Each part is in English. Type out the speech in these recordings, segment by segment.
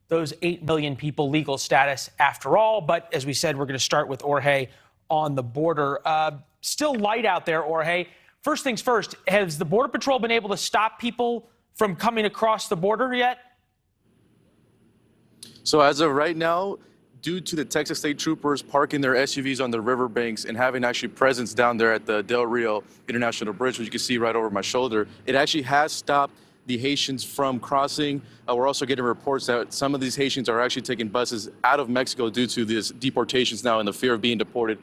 those 8 million people legal status after all. But as we said, we're going to start with Jorge on the border. Still light out there, Jorge. First things first, has the Border Patrol been able to stop people from coming across the border yet? So as of right now, due to the Texas State Troopers parking their SUVs on the riverbanks and having actually presence down there at the Del Rio International Bridge, which you can see right over my shoulder, it actually has stopped the Haitians from crossing. We're also getting reports that some of these Haitians are actually taking buses out of Mexico due to these deportations now and the fear of being deported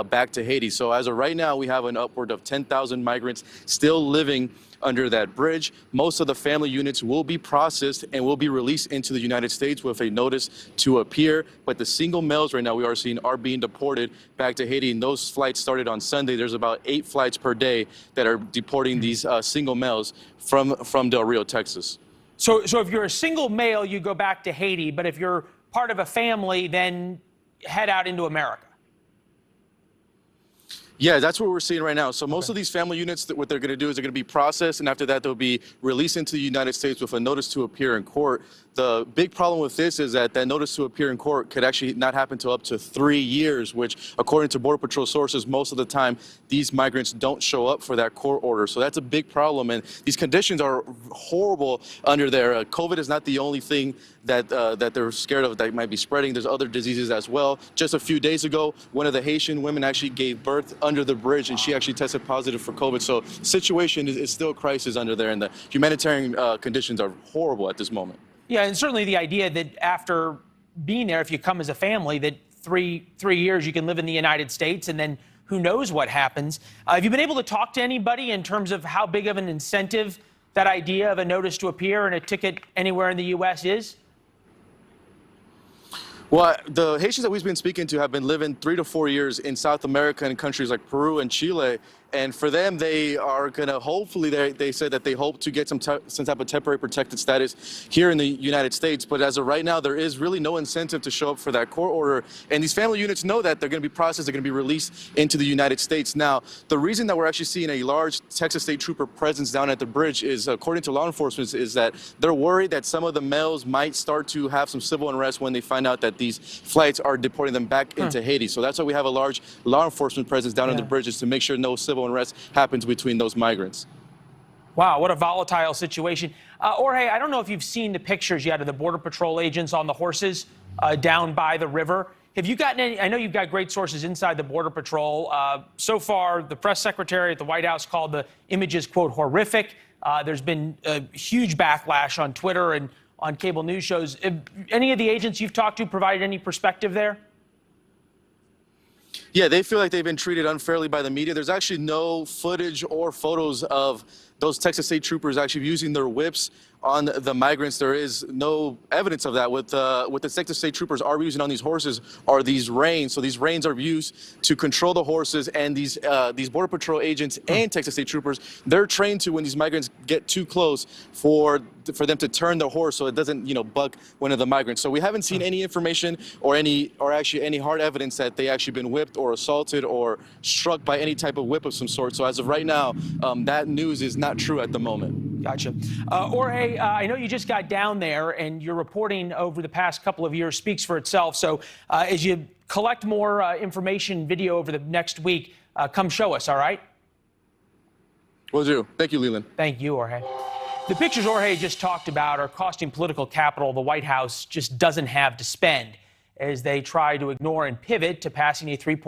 back to Haiti. So as of right now, we have an upward of 10,000 migrants still living under that bridge. Most of the family units will be processed and will be released into the United States with a notice to appear. But the single males right now we are seeing are being deported back to Haiti. And those flights started on Sunday. There's about 8 flights per day that are deporting these single males from Del Rio, Texas. So if you're a single male, you go back to Haiti. But if you're part of a family, then head out into America. Yeah, that's what we're seeing right now. So most of these family units, what they're going to do is they're going to be processed, and after that, they'll be released into the United States with a notice to appear in court. The big problem with this is that notice to appear in court could actually not happen until up to 3 years, which, according to Border Patrol sources, most of the time, these migrants don't show up for that court order. So that's a big problem, and these conditions are horrible under there. COVID is not the only thing that they're scared of that might be spreading. There's other diseases as well. Just a few days ago, one of the Haitian women actually gave birth under the bridge, and she actually tested positive for COVID. So the situation is still a crisis under there, and the humanitarian conditions are horrible at this moment. Yeah, and certainly the idea that after being there, if you come as a family, that three years you can live in the United States, and then who knows what happens. Have you been able to talk to anybody in terms of how big of an incentive that idea of a notice to appear and a ticket anywhere in the U.S. is? Well, the Haitians that we've been speaking to have been living 3 to 4 years in South America and countries like Peru and Chile. And for them, they are going to hopefully, they said that they hope to get some type of temporary protected status here in the United States. But as of right now, there is really no incentive to show up for that court order. And these family units know that they're going to be processed, they're going to be released into the United States. Now, the reason that we're actually seeing a large Texas State Trooper presence down at the bridge is, according to law enforcement, is that they're worried that some of the males might start to have some civil unrest when they find out that these flights are deporting them back into Haiti. So that's why we have a large law enforcement presence down on the bridges, to make sure no civil unrest happens between those migrants. Wow, what a volatile situation. Jorge, I don't know if you've seen the pictures yet of the Border Patrol agents on the horses down by the river. Have you gotten any? I know you've got great sources inside the Border Patrol. So far, the press secretary at the White House called the images, quote, horrific. There's been a huge backlash on Twitter and on cable news shows. Have any of the agents you've talked to provided any perspective there? Yeah, they feel like they've been treated unfairly by the media. There's actually no footage or photos of those Texas State Troopers actually using their whips on the migrants. There is no evidence of that. What the Texas State Troopers are using on these horses are these reins. So these reins are used to control the horses, and these Border Patrol agents and Texas State Troopers, they're trained to, when these migrants get too close, for them to turn the horse so it doesn't, buck one of the migrants. So we haven't seen any information or actually any hard evidence that they actually been whipped or assaulted or struck by any type of whip of some sort. So as of right now, that news is not true at the moment. Gotcha. Jorge, I know you just got down there, and your reporting over the past couple of years speaks for itself. So as you collect more information, video over the next week, come show us, all right? Will do. Thank you, Leland. Thank you, Jorge. The pictures Jorge just talked about are costing political capital the White House just doesn't have to spend, as they try to ignore and pivot to passing a $3.5